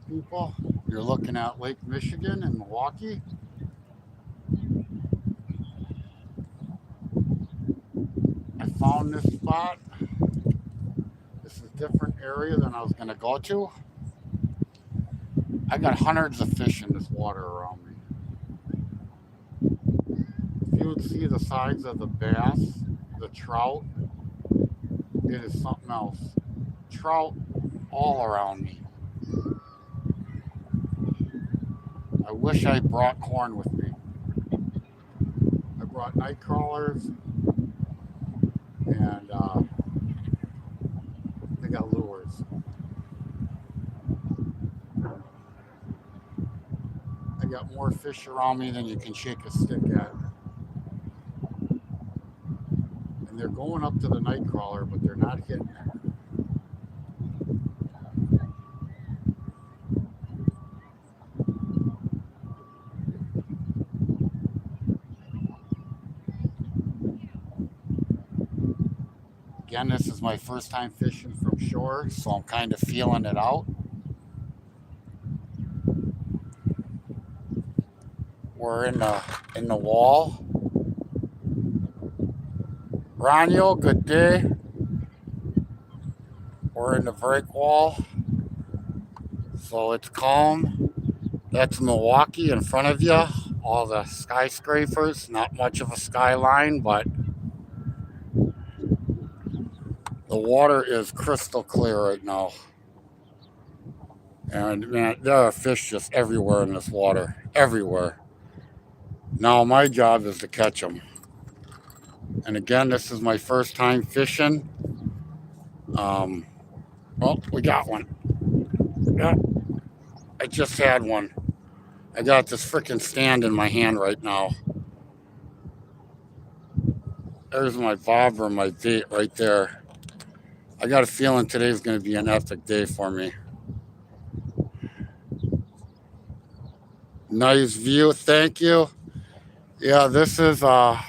people. You're looking at Lake Michigan in Milwaukee. I found this spot. This is a different area than I was going to go to. I got hundreds of fish in this water around me. If you would see the size of the bass, the trout, it is something else. Trout all around me. I wish I brought corn with me. I brought night crawlers and I got lures. I got more fish around me than you can shake a stick at. And they're going up to the night crawler, but they're not hitting it. Again, this is my first time fishing from shore, so I'm kind of feeling it out. We're in the wall. Ranyo, good day. We're in the break wall, so it's calm. That's Milwaukee in front of you. All the skyscrapers, not much of a skyline, but the water is crystal clear right now. And man, there are fish just everywhere in this water, everywhere. Now my job is to catch them. And again, this is my first time fishing. Well, we got one. Yeah, I just had one. I got this freaking stand in my hand right now. There's my bobber, my bait right there. I got a feeling today's going to be an epic day for me. Nice view, thank you. Yeah, this is a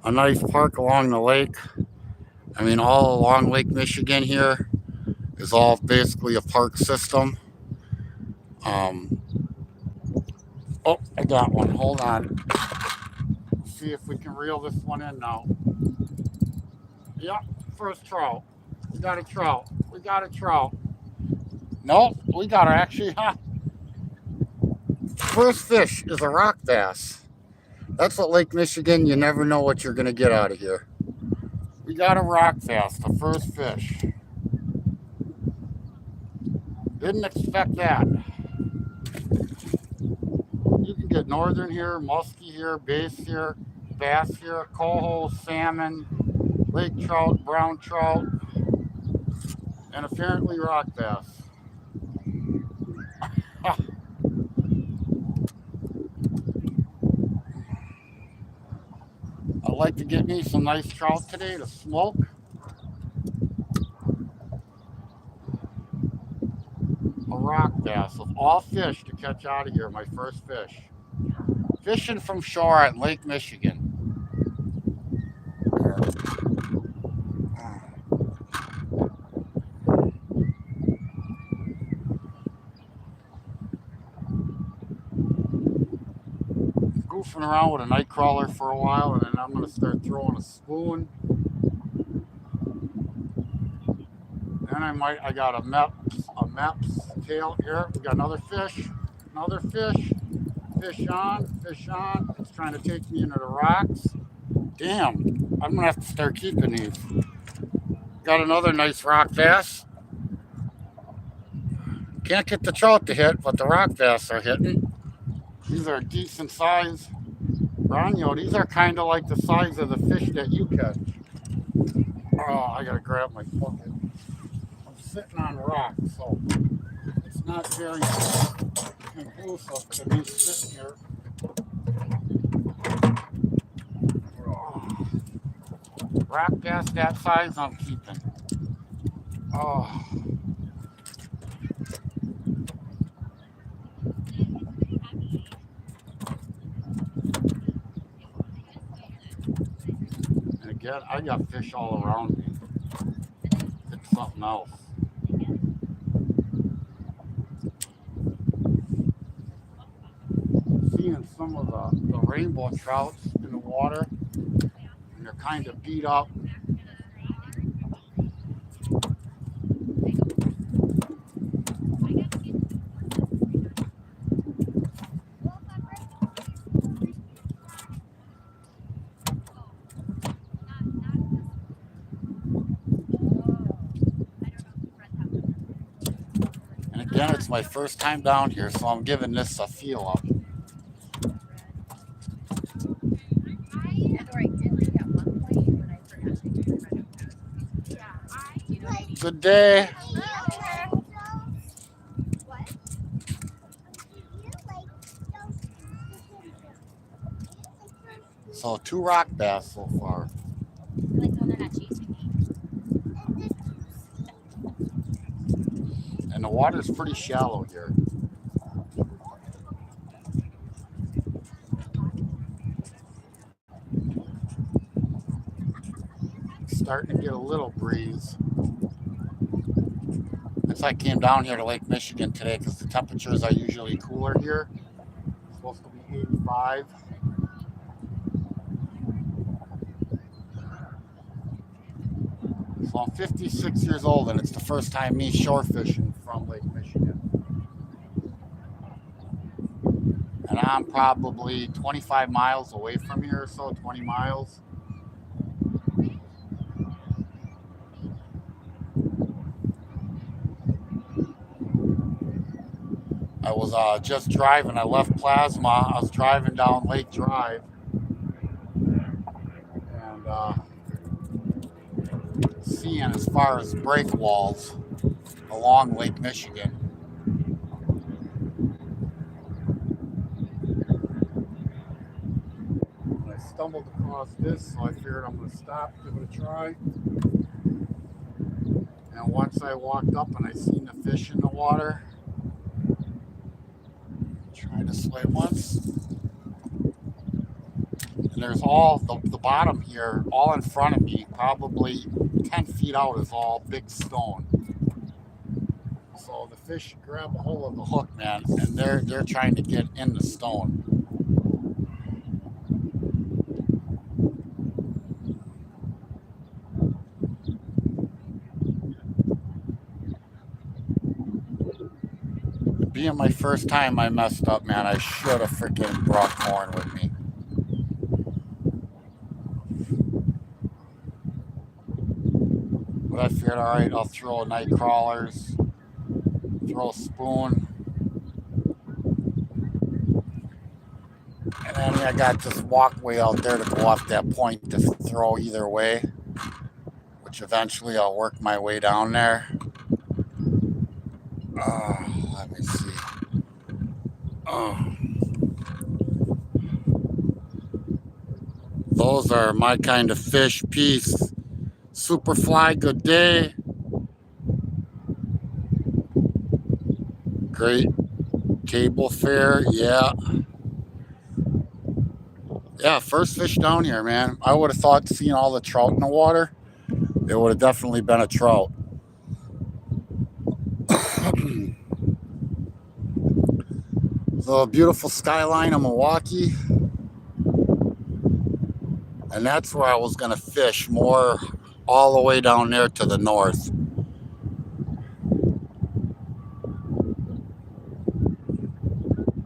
nice park along the lake. I mean, all along Lake Michigan here is all basically a park system. Oh, I got one. Hold on. See if we can reel this one in now. Yep, first trout. We got a trout. We got a trout. Nope, we got her actually. Huh? First fish is a rock bass. That's what Lake Michigan, you never know what you're going to get out of here. We got a rock bass, the first fish. Didn't expect that. You can get northern here, muskie here, bass here, bass here, coho, salmon, lake trout, brown trout, and apparently rock bass. I'd like to get me some nice trout today to smoke. A rock bass of all fish to catch out of here, my first fish. Fishing from shore at Lake Michigan. Goofing around with a night crawler for a while, and then I'm going to start throwing a spoon. Then I got a Mepps tail here. We got another fish. Fish on. It's trying to take me into the rocks. Damn, I'm going to have to start keeping these. Got another nice rock bass. Can't get the trout to hit, but the rock bass are hitting. These are decent size. Ranyo, these are kind of like the size of the fish that you catch. Oh, I got to grab my bucket. I'm sitting on rocks, so it's not very conducive to me sitting here. Rock bass that size, I'm keeping. Oh. And again, I got fish all around me. It's something else. some of the rainbow trouts in the water, and they're kind of beat up. And again, it's my first time down here, so I'm giving this a feel up. Good day. So 2 rock bass so far. And the water's pretty shallow here. Starting to get a little breeze. Since I came down here to Lake Michigan today because the temperatures are usually cooler here. It's supposed to be 85. So I'm 56 years old and it's the first time me shore fishing from Lake Michigan. And I'm probably 25 miles away from here or so, 20 miles. I was just driving. I left Plasma. I was driving down Lake Drive. And seeing as far as break walls along Lake Michigan. And I stumbled across this, so I figured I'm going to stop, give it a try. And once I walked up and I seen the fish in the water, try this way once. And there's all the bottom here, all in front of me, probably 10 feet out is all big stone. So the fish grab a hold of the hook, man, and they're trying to get in the stone. Being my first time, I messed up, man. I should have freaking brought corn with me. But I figured, all right, I'll throw night crawlers, throw a spoon. And then I got this walkway out there to go up that point to throw either way, which eventually I'll work my way down there. Let me see. Those are my kind of fish. Peace. Superfly, good day. Great cable fare, yeah. Yeah, first fish down here, man. I would have thought seeing all the trout in the water, it would have definitely been a trout. The beautiful skyline of Milwaukee. And that's where I was going to fish, more all the way down there to the north.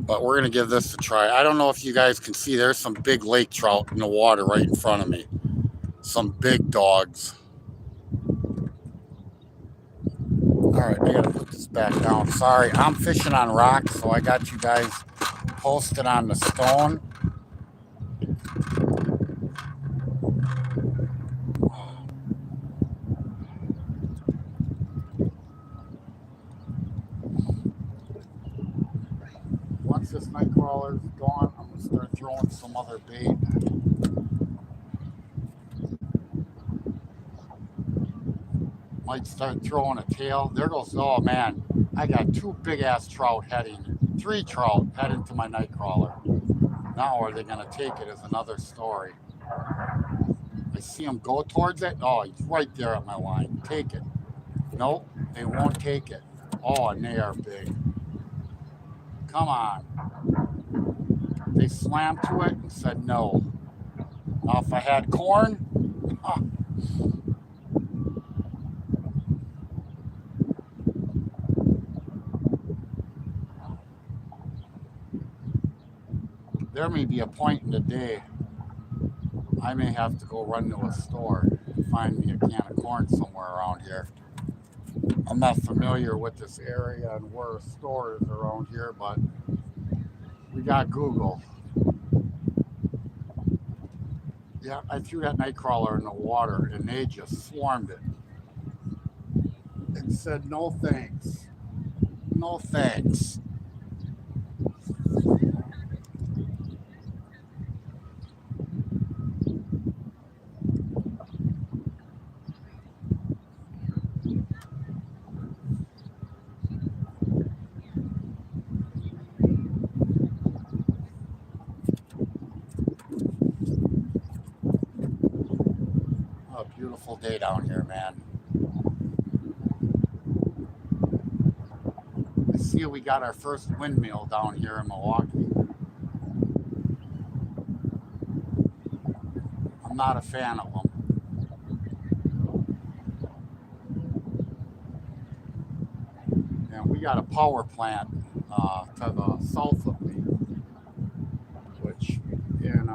But we're going to give this a try. I don't know if you guys can see, there's some big lake trout in the water right in front of me. Some big dogs. All right, I got to put this back down. Sorry, I'm fishing on rocks, so I got you guys posted on the stone. Once this night crawler is gone, I'm going to start throwing some other bait. Might start throwing a tail. There goes, oh man, I got 2 big ass trout heading, 3 trout heading to my night crawler. Now are they going to take it is another story. I see them go towards it. Oh, he's right there at my line. Take it. Nope, they won't take it. Oh, and they are big. Come on. They swam to it and said no. Now, if I had corn, there may be a point in the day I may have to go run to a store and find me a can of corn somewhere around here. I'm not familiar with this area and where a store is around here, but we got Google. Yeah, I threw that nightcrawler in the water and they just swarmed it and said no thanks. No thanks. A beautiful day down here, man. I see we got our first windmill down here in Milwaukee. I'm not a fan of them. And we got a power plant to the south of me, which in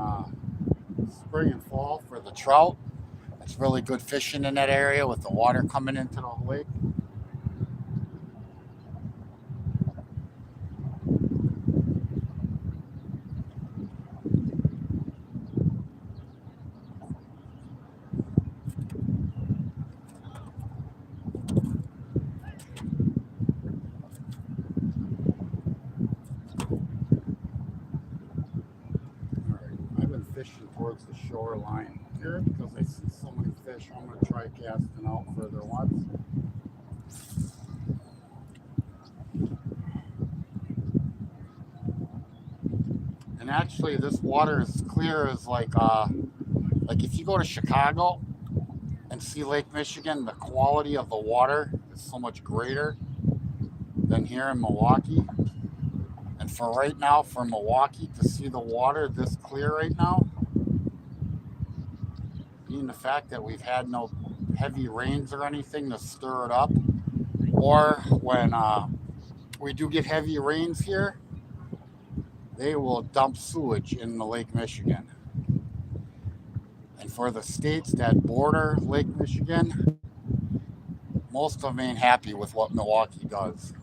spring and fall for the trout, it's really good fishing in that area with the water coming into the lake. I've been fishing towards the shoreline here because I see so many fish. I'm going to try casting out further once. And actually, this water is clear as like if you go to Chicago and see Lake Michigan, the quality of the water is so much greater than here in Milwaukee. And for right now, for Milwaukee to see the water this clear right now, being the fact that we've had no heavy rains or anything to stir it up, or when we do get heavy rains here, they will dump sewage in the Lake Michigan. And for the states that border Lake Michigan, most of them ain't happy with what Milwaukee does.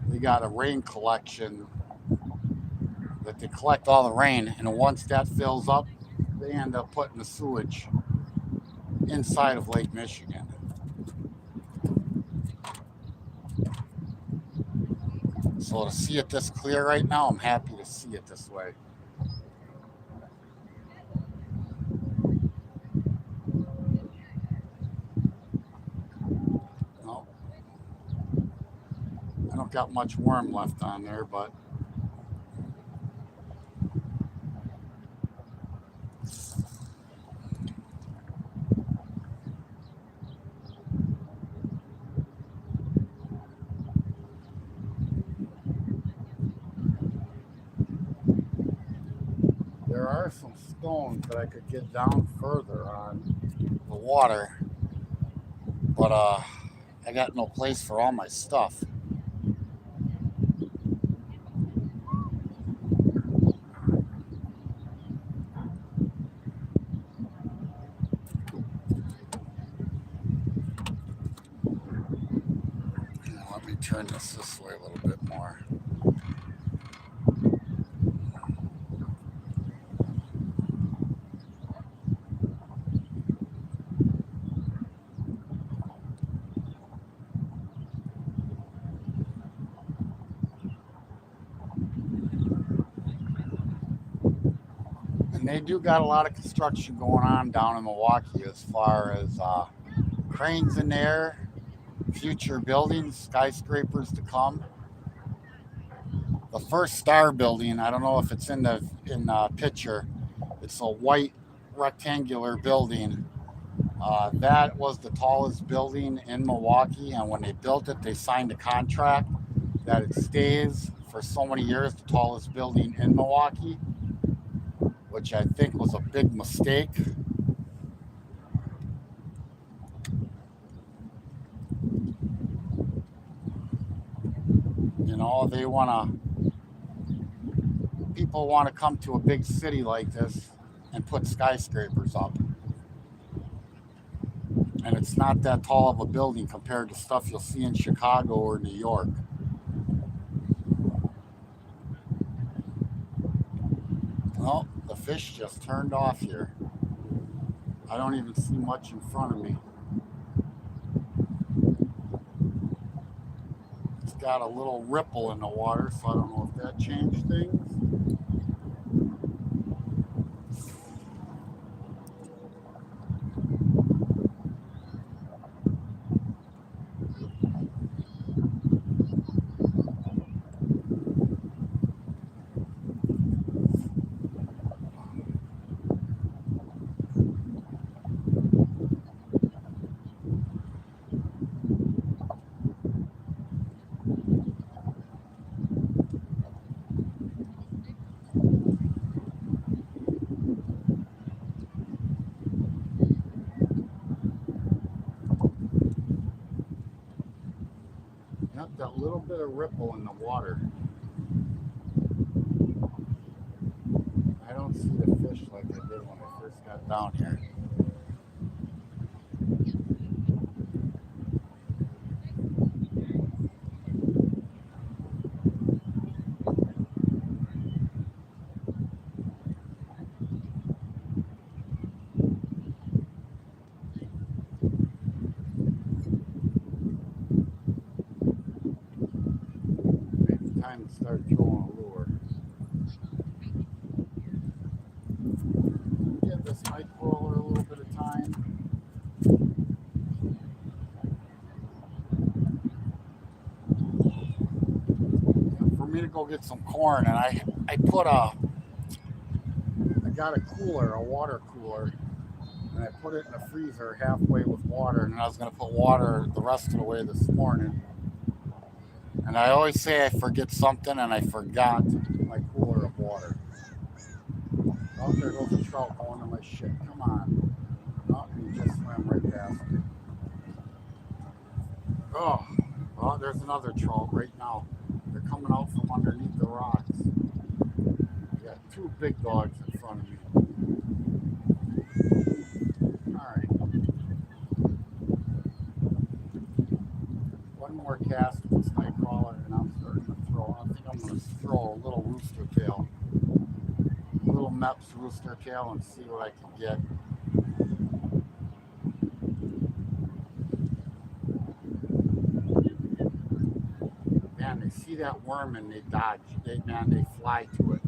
They got a rain collection that they collect all the rain, and once that fills up, they end up putting the sewage inside of Lake Michigan. So to see it this clear right now, I'm happy to see it this way. No, I don't got much worm left on there, but there are some stones that I could get down further on the water, but I got no place for all my stuff. Let me turn this way a little bit more. And they do got a lot of construction going on down in Milwaukee as far as cranes in there, future buildings, skyscrapers to come. The first Star building, I don't know if it's in the picture. It's a white rectangular building. That was the tallest building in Milwaukee, and when they built it, they signed a contract that it stays for so many years the tallest building in Milwaukee, which I think was a big mistake. You know, people want to come to a big city like this and put skyscrapers up. And it's not that tall of a building compared to stuff you'll see in Chicago or New York. Well, the fish just turned off here. I don't even see much in front of me. It's got a little ripple in the water, so I don't know if that changed things. Yep, that little bit of ripple in the water. I don't see the fish like I did when I first got down here. Maybe time to start throwing a lure. Give this Mike roller a little bit of time. For me to go get some corn, and I got a cooler, a water cooler, and I put it in the freezer halfway with water, and I was going to put water the rest of the way this morning. And I always say I forget something, and I forgot my cooler of water. Oh, there goes a trout going to my shit. Come on. Oh, he just swam right past me. Oh, well, there's another trout right now. They're coming out from underneath the rocks. I got two big dogs in front of me. All right. One more cast with this night crawler, and I'm starting to throw. I think I'm going to throw a little rooster tail. A little Mepps rooster tail and see what I can get. Man, they see that worm and they dodge. They fly to it.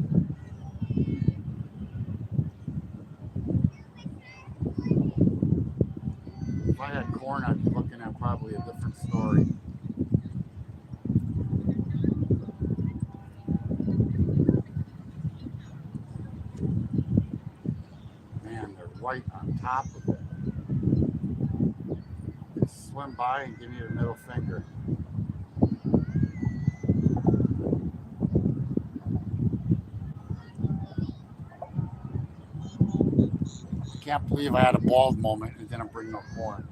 If I had corn, I'd be looking at probably a different story. Man, they're right on top of it. They swim by and give me the middle finger. I can't believe I had a bald moment and didn't bring no corn.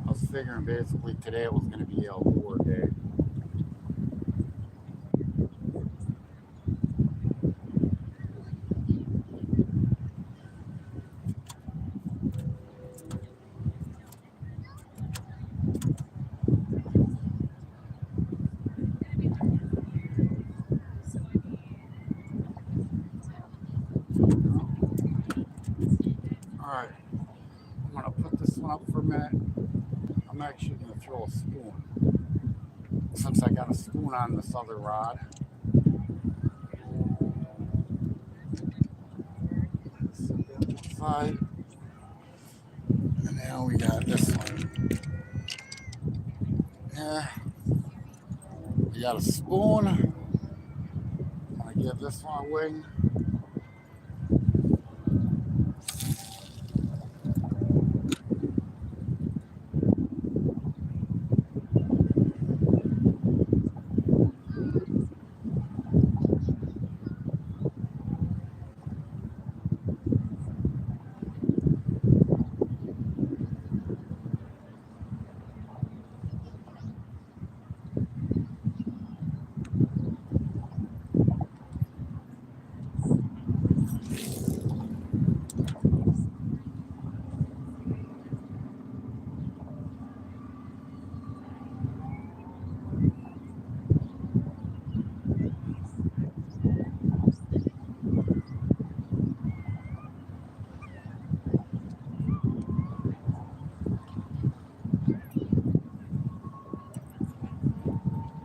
I was figuring basically today was going to be a lure day. Alright, I'm going to put this one up for a minute. I'm actually going to throw a spoon. Since I got a spoon on this other rod. Set that aside. And now we got this one. Yeah. We got a spoon. I'm going to Give this one a wing.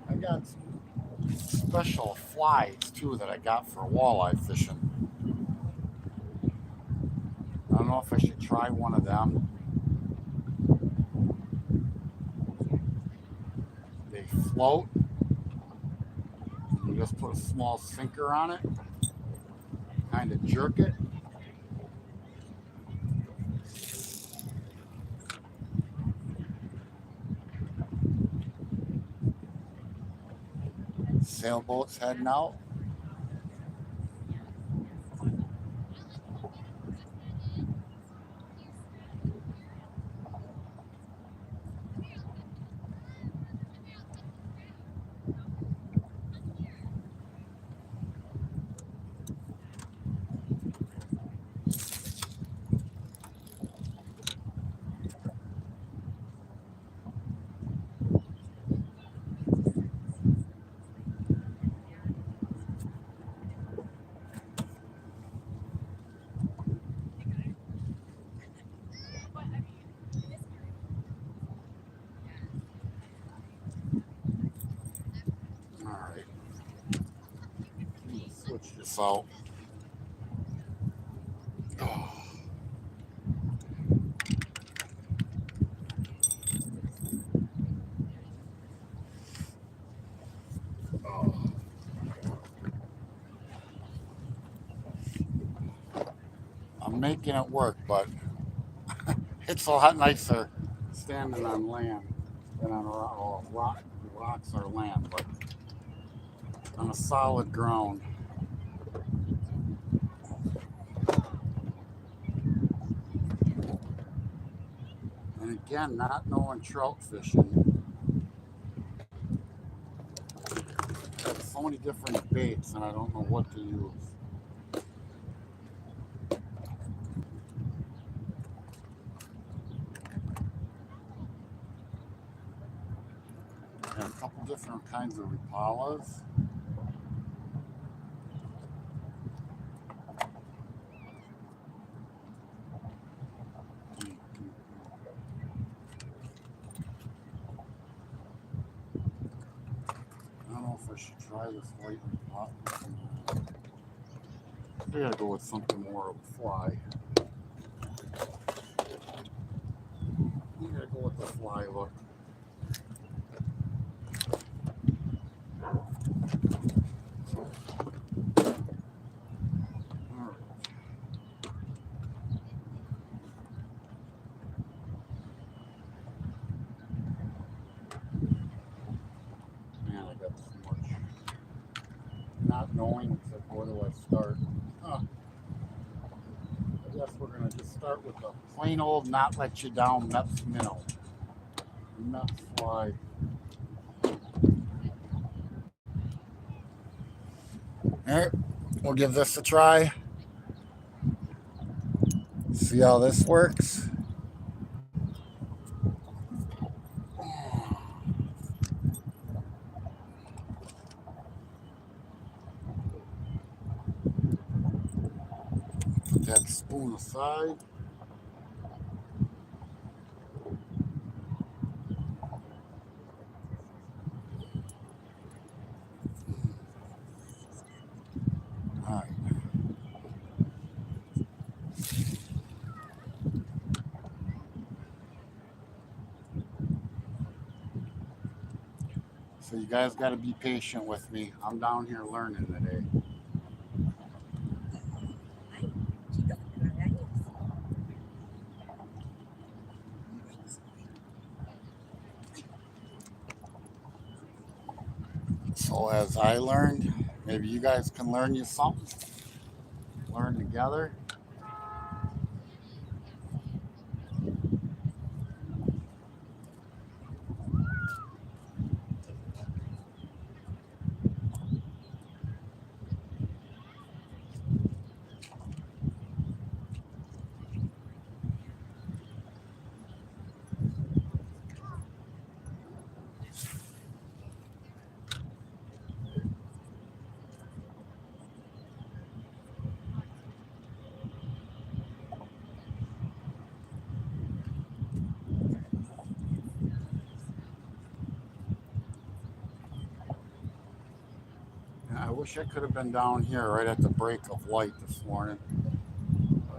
I got some special flies too that I got for walleye fishing. I don't know if I should try one of them. They float. You just put a small sinker on it, kind of jerk it. Sailboat's heading out. All right. Switch this out. Oh. Oh. I'm making it work, but it's a lot nicer standing on land than on rocks or land, but on a solid ground. And again, not knowing trout fishing, there's so many different baits, and I don't know what to use. And a couple different kinds of Rapalas. I don't know if I should try this white Rapala. I gotta go with something more of a fly. You gotta go with the fly look. Man, I got so much. Not knowing, except where do I start? Huh. I guess we're gonna just start with the plain old not let you down Mepps minnow. Mepps fly. Alright, we'll give this a try. See how this works. Put that spoon aside. Alright. So you guys got to be patient with me. I'm down here learning today. So as I learned, maybe you guys can learn you something. Learn together. I wish I could have been down here right at the break of light this morning.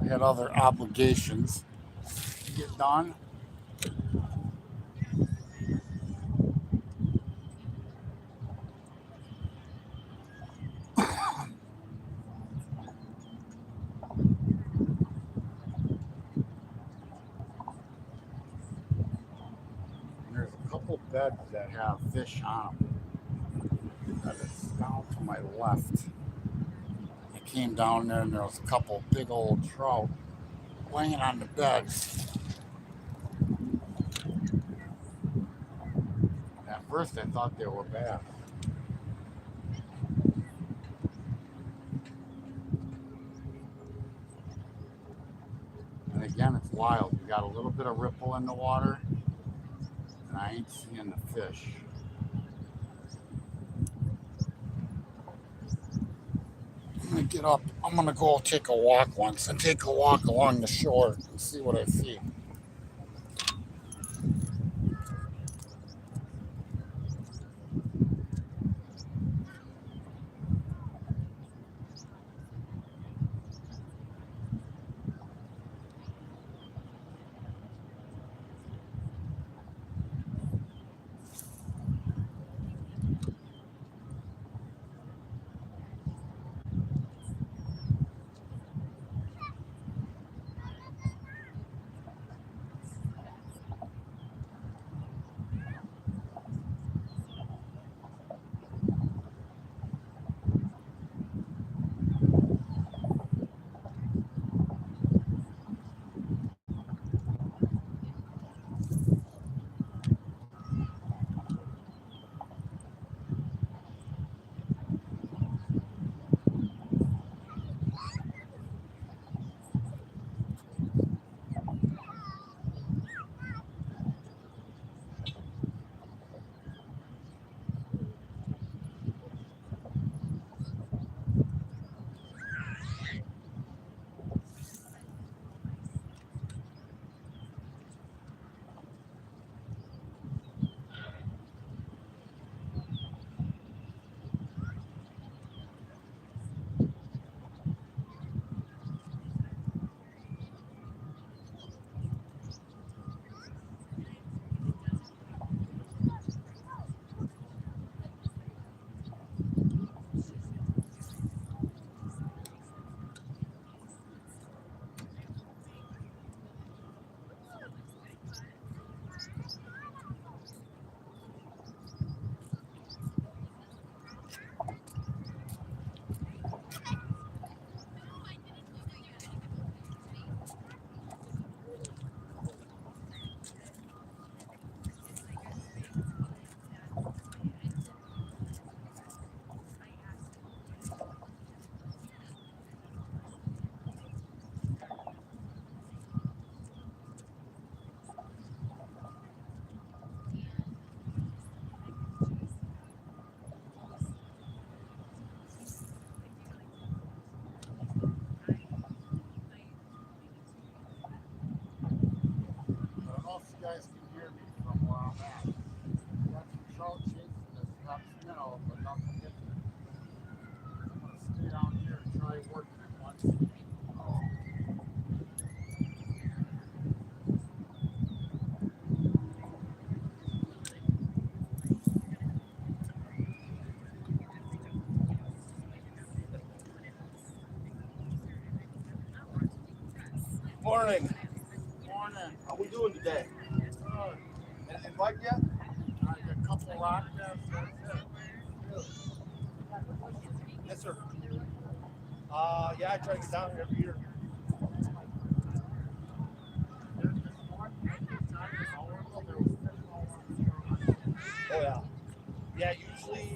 I had other obligations to get done. There's a couple beds that have fish on them. That is down to my left. I came down there and there was a couple big old trout laying on the beds. At first I thought they were bass. And again, it's wild. You got a little bit of ripple in the water, and I ain't seeing the fish. I'm gonna get up. I'm gonna go take a walk once and take a walk along the shore and see what I see. I don't know if you guys can hear me from where I'm at. Got some trout chasing this top minnow, but nothing hit me. I'm gonna stay down here and try working it once. Morning. Morning. How we doing today? Good. Anything like yet? I got a couple rock bass. That's it. Yes, sir. Yeah, I try to get down here every year. Oh yeah. Yeah, usually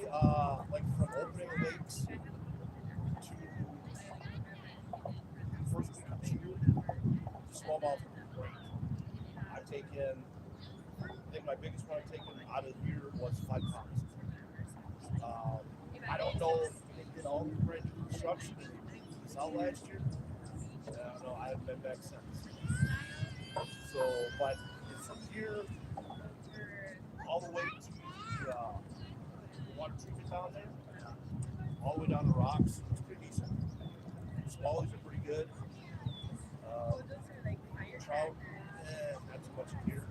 like from opening the lakes to first week of June, the smallmouth are great. I've taken, I think my biggest one I've taken out of the year was 5 pounds. I don't know if they did all the brand new construction and this out last year. I don't know. I haven't been back since. So, but it's from here all the way to the water treatment down there, all the way down the rocks. It's pretty decent. Smallies are pretty good. Trout, not too much here.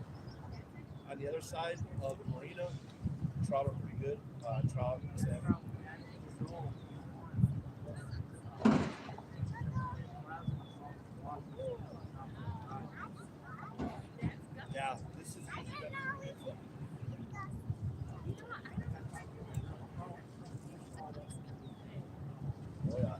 On the other side of the marina, trout are pretty good. Trout and salmon. Yeah, this is usually been pretty good. Oh yeah.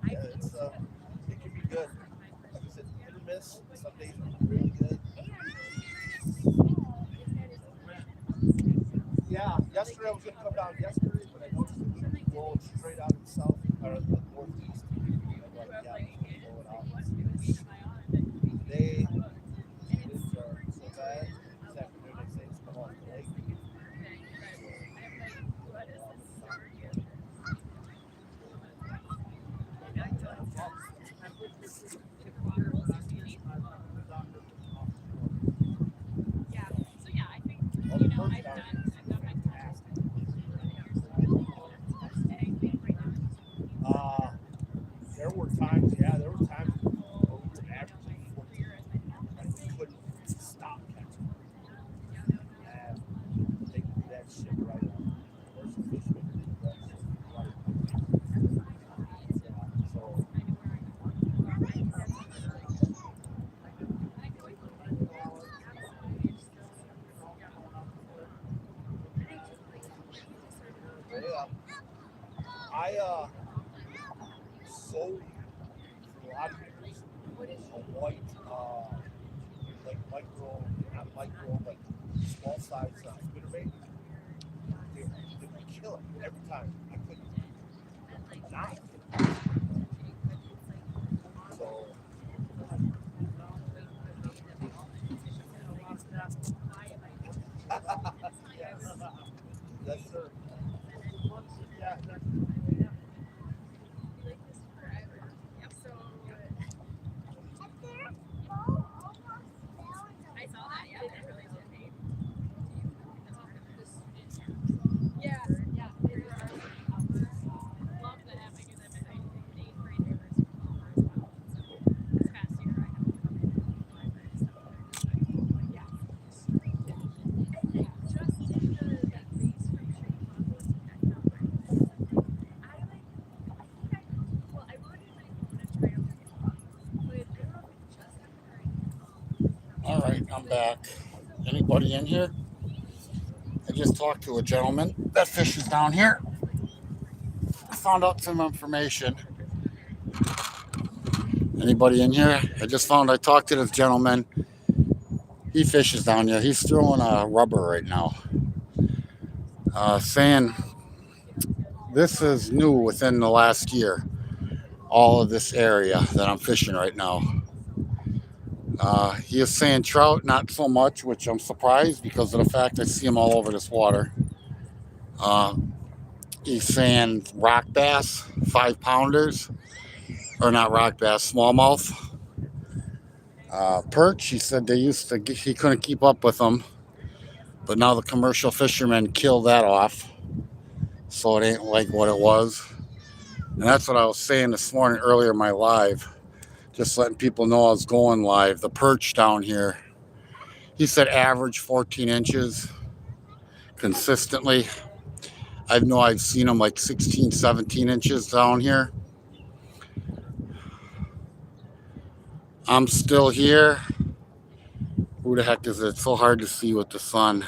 Yeah, it's it can be good. Like I said, hit or miss. Some days are really good. Yeah, yesterday I was gonna come down yesterday, but I noticed it was going straight out of the south or the northeast. I'm like, yeah, it's going out. Today winds are so bad. This afternoon they say it's come off the lake. All the perch down here is fantastic. There were times where we were averaging 14 and we couldn't stop catching. And they do that shit right up. Commercial fishermen do that shit right up. So, yeah. I sold for a lot of years a white, like not micro, but small size spinnerbait. They would kill it every time. I couldn't not get it. So, yes, sir. Yeah. All right, I'm back. Anybody in here? I just talked to a gentleman that fishes down here. I found out some information. Anybody in here? I talked to this gentleman. He fishes down here. He's throwing a rubber right now. Saying this is new within the last year. All of this area that I'm fishing right now. He is saying trout, not so much, which I'm surprised because of the fact I see them all over this water. He's saying rock bass, 5-pounders, or not rock bass, smallmouth. Perch, he said he couldn't keep up with them, but now the commercial fishermen killed that off, so it ain't like what it was. And that's what I was saying this morning earlier in my live, just letting people know I was going live. The perch down here, he said average 14 inches consistently. I know I've seen them like 16, 17 inches down here. I'm still here. Who the heck is it? It's so hard to see with the sun.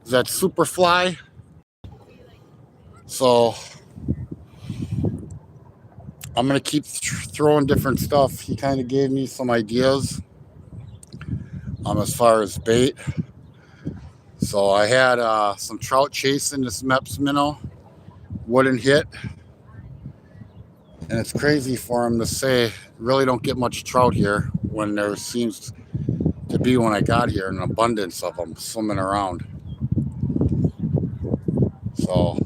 Is that Superfly? So I'm gonna keep throwing different stuff. He kind of gave me some ideas as far as bait. So I had some trout chasing this Mepps minnow, wouldn't hit, and it's crazy for him to say really don't get much trout here when there seems to be when I got here an abundance of them swimming around. So,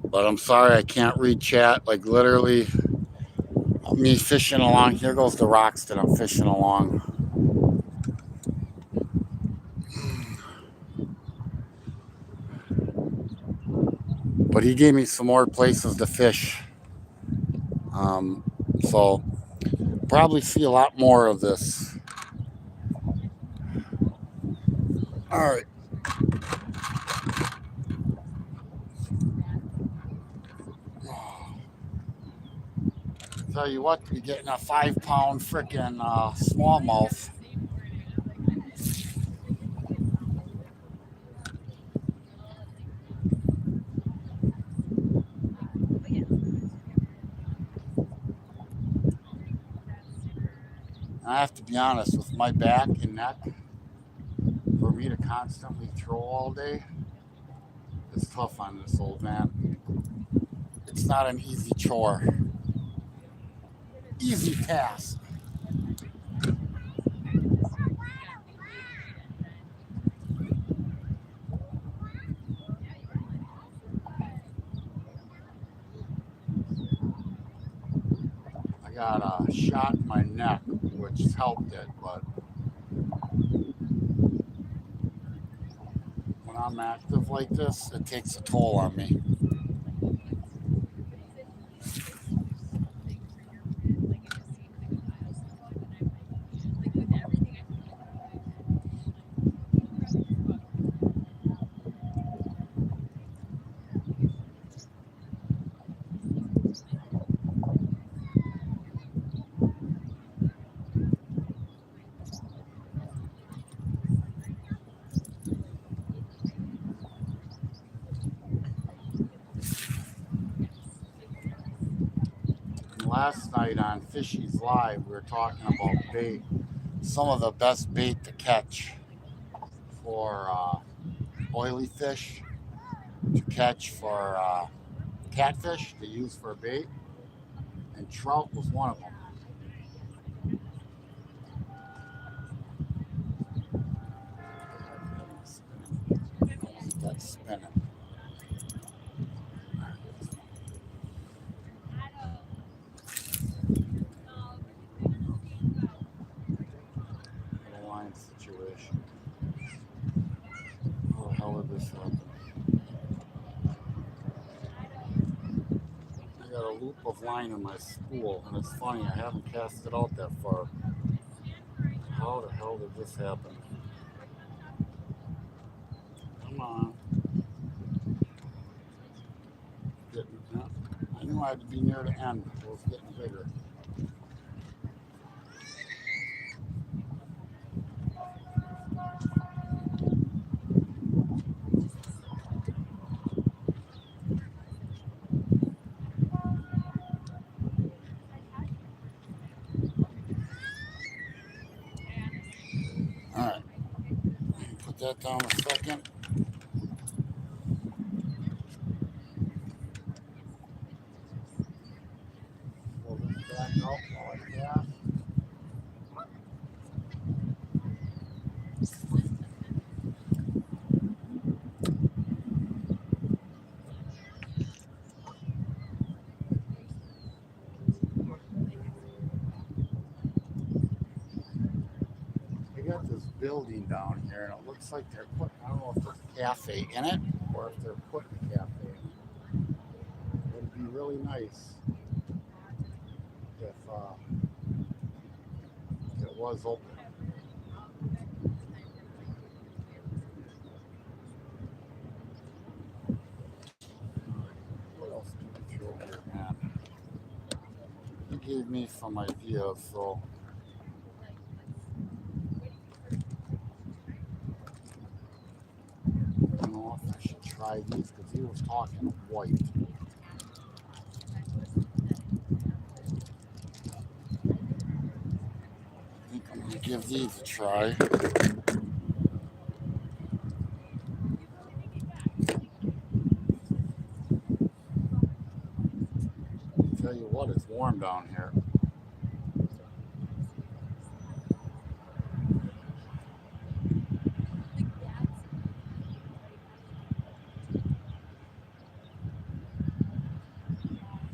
but I'm sorry I can't read chat. Like literally, me fishing along. Here goes the rocks that I'm fishing along. But he gave me some more places to fish. So probably see a lot more of this. All right. Tell you what, you're getting a 5-pound frickin' smallmouth. I have to be honest, with my back and neck, for me to constantly throw all day, it's tough on this old man. It's not an easy chore. Easy task. I got a shot in my neck, which helped it, but when I'm active like this, it takes a toll on me. Last night on Fishies Live, we were talking about bait. Some of the best bait to catch for oily fish, to catch for catfish to use for bait, and trout was one of them. That's spinning. Little line situation. How the hell did this happen? I got a loop of line in my spool, and it's funny, I haven't cast it out that far. How the hell did this happen? Come on. I knew I had to be near the end. It was getting bigger. All right. Put that down a second. Pull this back out while I cast. They got this building down here, and it looks like they're putting, I don't know if there's a cafe in it or if they're putting a cafe in it. It would be really nice if it was open. me some ideas. So I don't know if I should try these because he was talking white. I think I'm gonna give these a try. Tell you what, it's warm down here.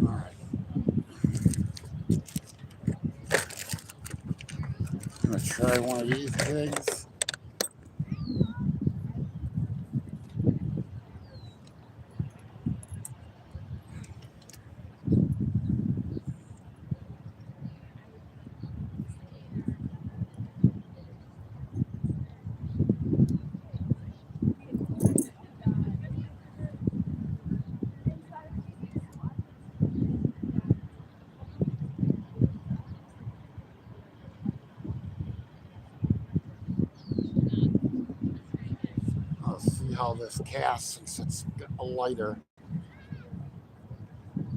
All right, I'm gonna try one of these pigs. I'll see how this casts since it's a lighter.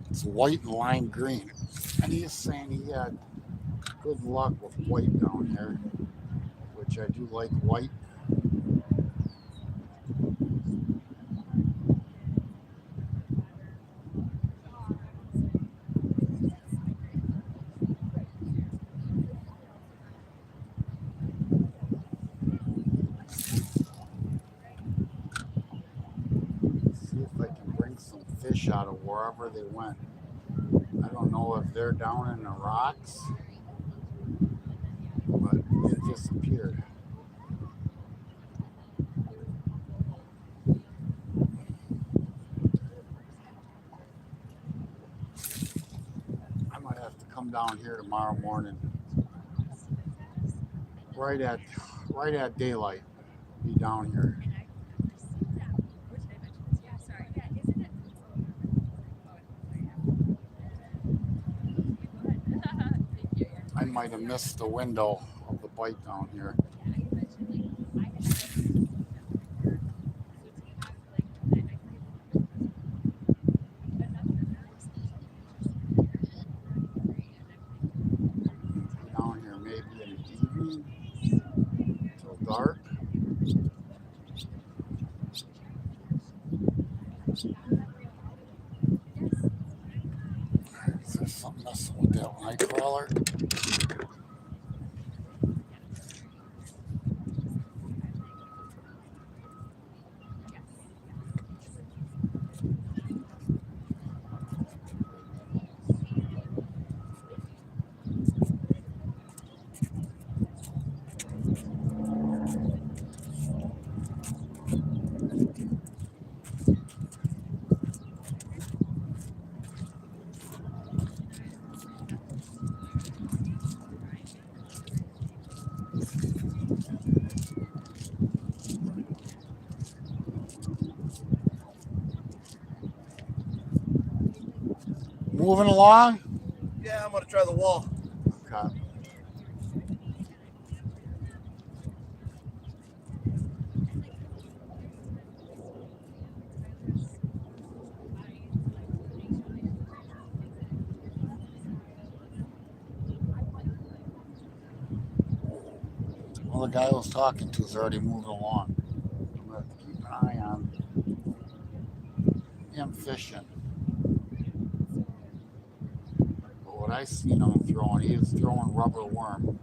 It's white and lime green. And he's saying he had good luck with white down here, which I do like white. See if I can bring some fish out of wherever they went. I don't know if they're down in the rocks, but they disappeared. I might have to come down here tomorrow morning, right at daylight. Be down here. I might have missed the window of the bite down here. Be down here maybe in the evening till dark. Is there something messing with that night crawler? Moving along? Yeah, I'm gonna try the wall. Okay. Well, the guy I was talking to is already moving along. I'm gonna have to keep an eye on him fishing. But what I seen him throwing, he was throwing rubber worm.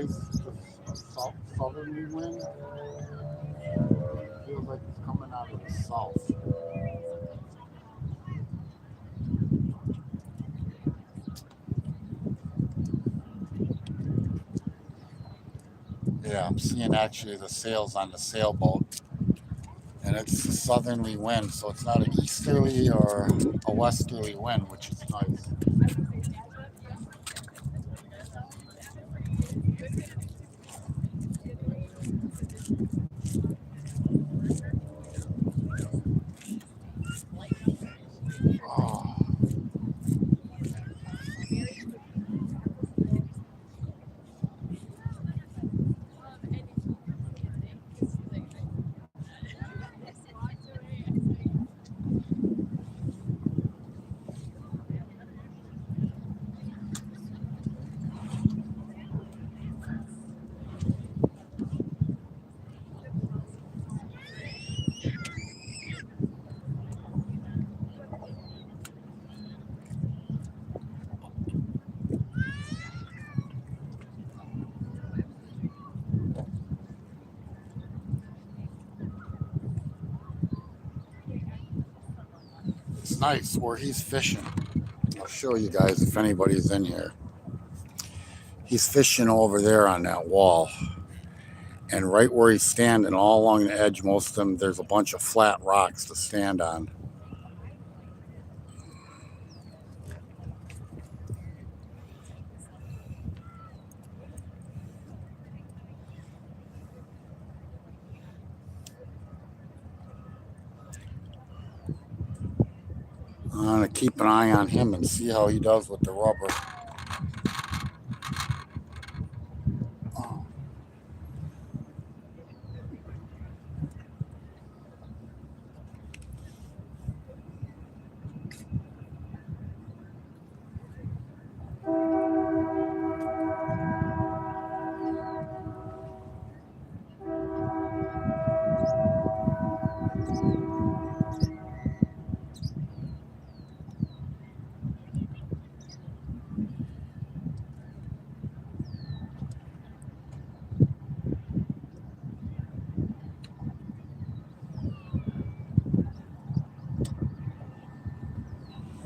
nice. Just a southerly wind. Feels like it's coming out of the south. Yeah, I'm seeing actually the sails on the sailboat, and it's a southerly wind, so it's not an easterly or a westerly wind, which is nice. Oh, it's nice where he's fishing. I'll show you guys if anybody's in here. He's fishing over there on that wall. And right where he's standing, all along the edge, most of them, there's a bunch of flat rocks to stand on. I'm going to keep an eye on him and see how he does with the rubber. Oh,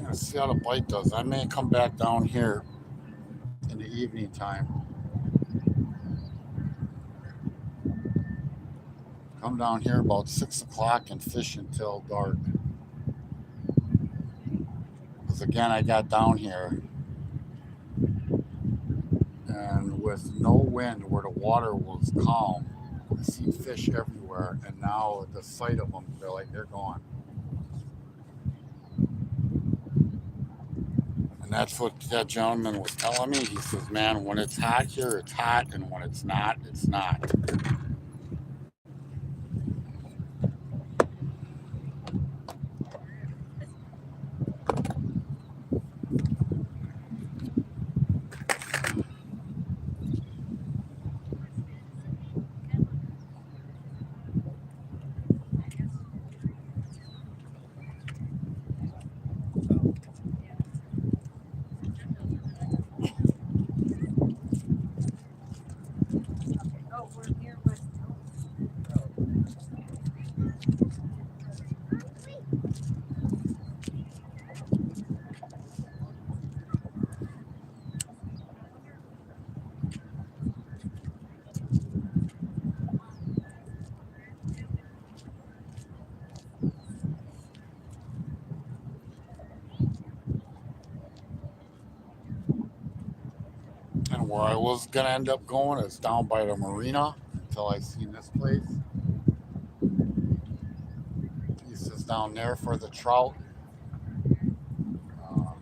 let's see how the bite does. I may come back down here in the evening time. Come down here about 6 o'clock and fish until dark. Because again, I got down here and with no wind where the water was calm, I see fish everywhere. And now the sight of them, they're gone. And that's what that gentleman was telling me. He says, man, when it's hot here, it's hot. And when it's not, it's not. And where I was going to end up going is down by the marina until I seen this place. He says down there for the trout. Uh,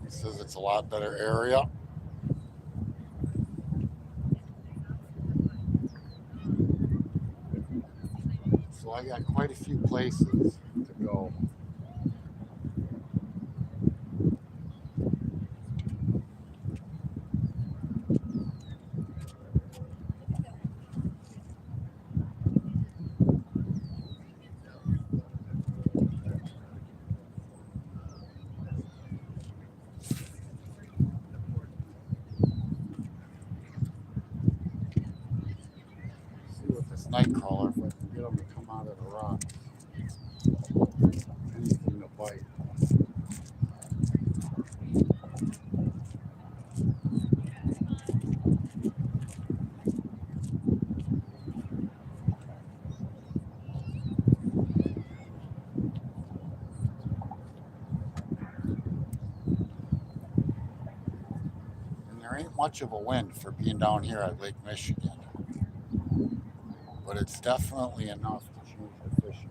he says it's a lot better area. So I got quite a few places to go. this night crawler if I can get them to come out of the rocks. Anything to bite. And there ain't much of a wind for being down here at Lake Michigan. But it's definitely enough to change the fishing.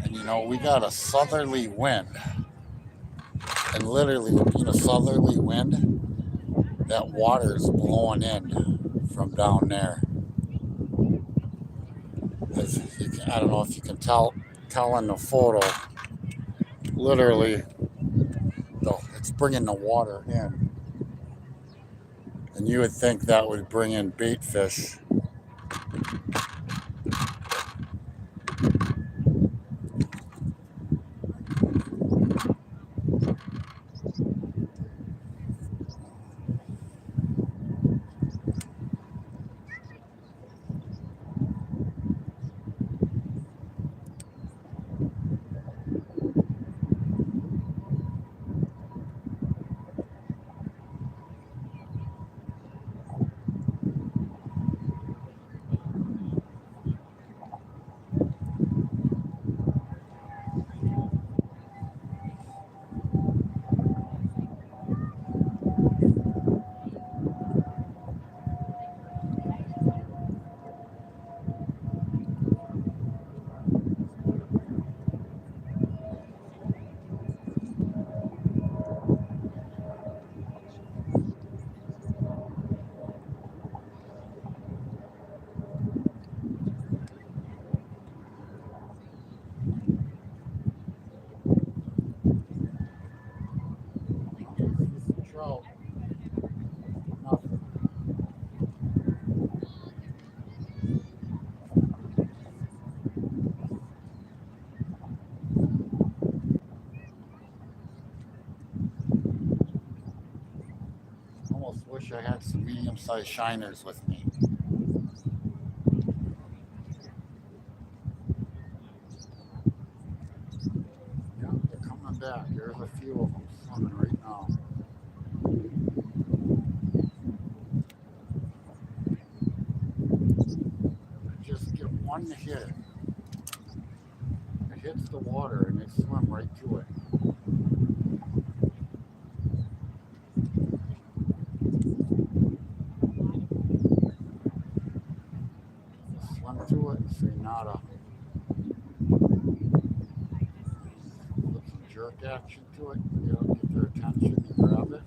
And you know, we got a southerly wind. And literally, in a southerly wind, that water's blowing in from down there. As you can, I don't know if you can tell in the photo. Literally, it's bringing the water in. And you would think that would bring in bait fish. Trout. Nothing. Almost wish I had some medium-sized shiners with me. Yeah, they're coming back. There's a few of them swimming right now. Just get one to hit it. It hits the water and they swim right to it. Swim to it and say nada. Put some jerk action to it. You know, get their attention and grab it.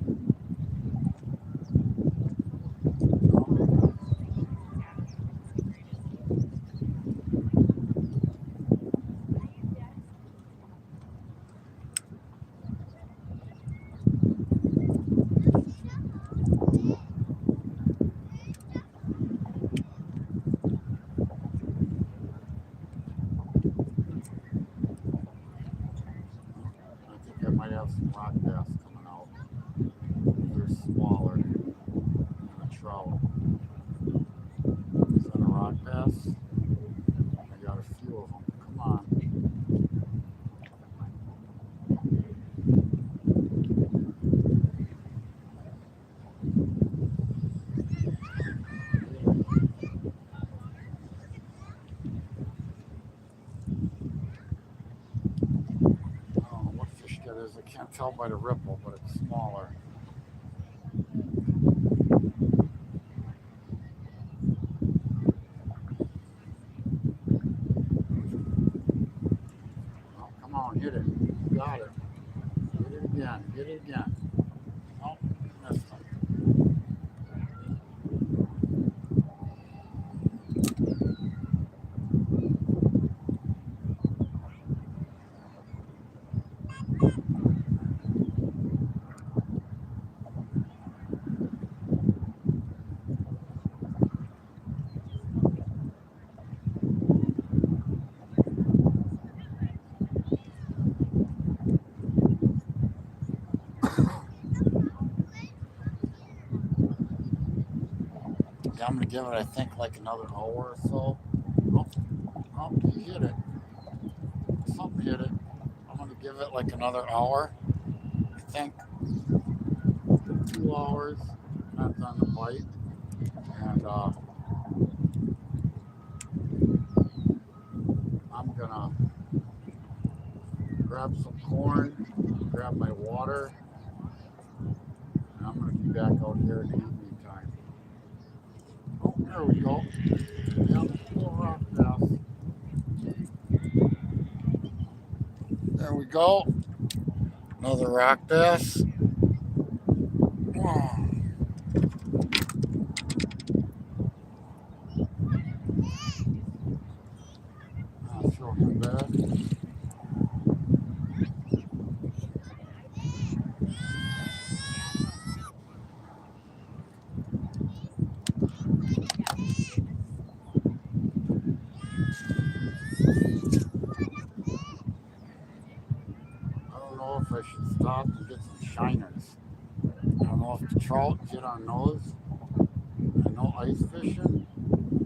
I think I might have some rock bass coming out. They're smaller than a trout. Is that a rock bass? I got a few of them. Come on. I don't know what fish that is. I can't tell by the ripple, but it's smaller. Oh, come on, hit it. You got it. Hit it again. Hit it again. Oh, missed it. Yeah, I'm gonna give it, I think, like another hour or so. Oh, oh, he hit it. Something hit it. I'm gonna give it like another hour. I think 2 hours. Depends on the bite. And I'm gonna grab some corn, grab my water, and I'm gonna be back out here in the evening time. Oh, there we go. Yep, little rock bass. There we go. Another rock bass. Oh, I'll throw him back. I don't know if I should stop and get some shiners. I don't know if the trout get on those. I know ice fishing,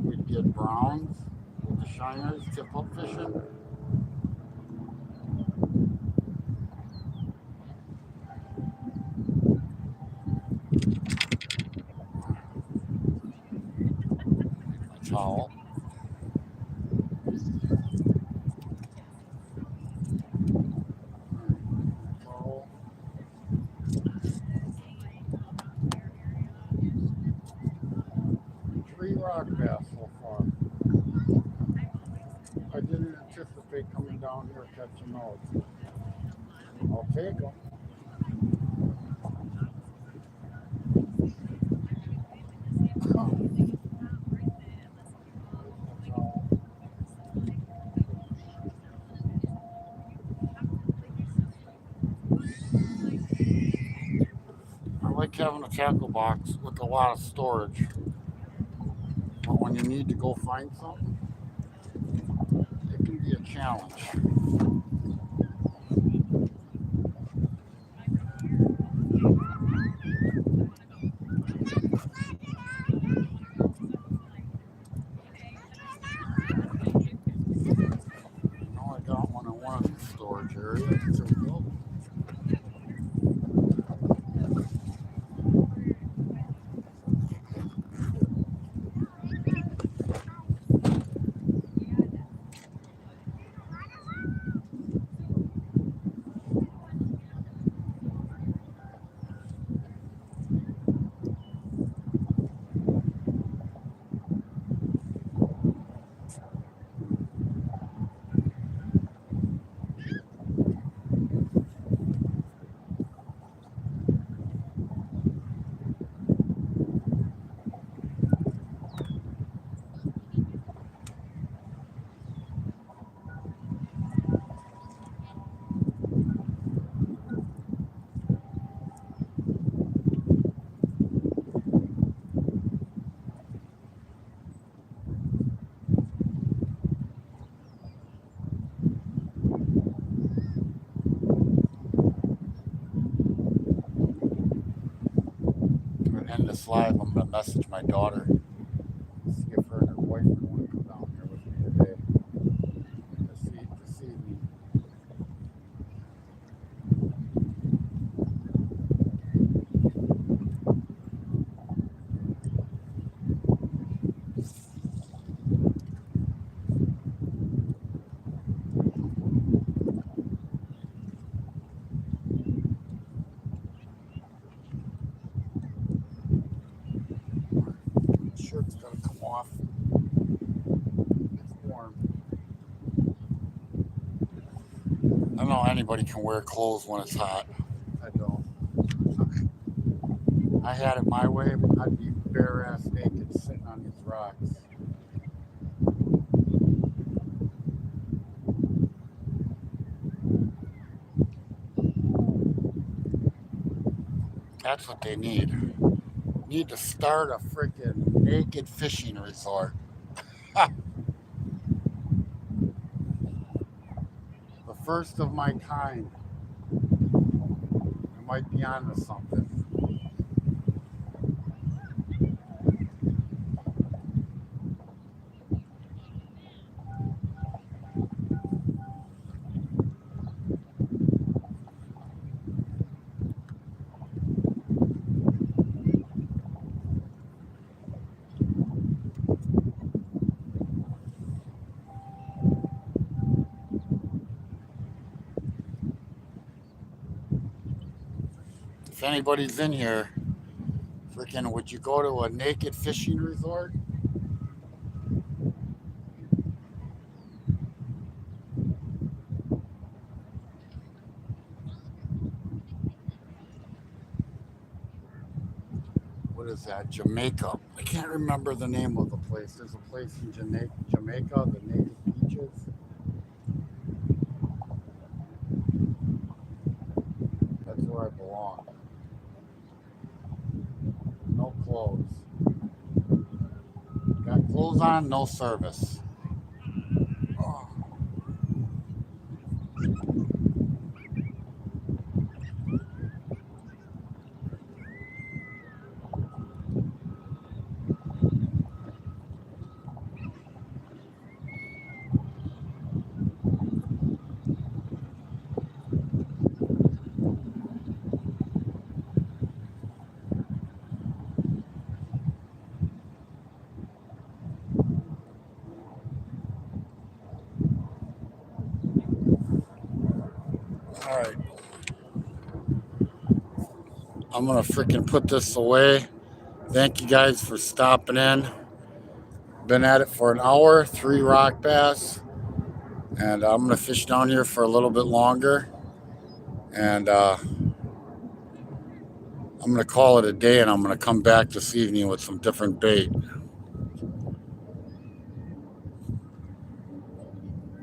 we'd get browns with the shiners, tip up fishing. My towel. Towel. 3 rock bass so far. I didn't anticipate coming down here catching those. I'll take them. I like having a tackle box with a lot of storage. But when you need to go find something, it can be a challenge. I know I got one in one of these storage areas. There we go. I'm gonna end this live. I'm gonna message my daughter. See if her and her boyfriend want to come down here with me today. To see me. Shirt's gotta come off. It's warm. I don't know anybody can wear clothes when it's hot. I don't. I had it my way, I'd be bare ass naked sitting on these rocks. That's what they need. Need to start a freaking naked fishing resort. The first of my kind. I might be onto something. anybody's in here, freaking, would you go to a naked fishing resort? What is that? Jamaica. I can't remember the name of the place. There's a place in Jamaica, the naked beaches. That's where I belong. No clothes. Got clothes on, no service. Oh. All right. I'm going to freaking put this away. Thank you guys for stopping in. Been at it for an hour, 3 rock bass. And I'm going to fish down here for a little bit longer. And I'm going to call it a day, and I'm going to come back this evening with some different bait.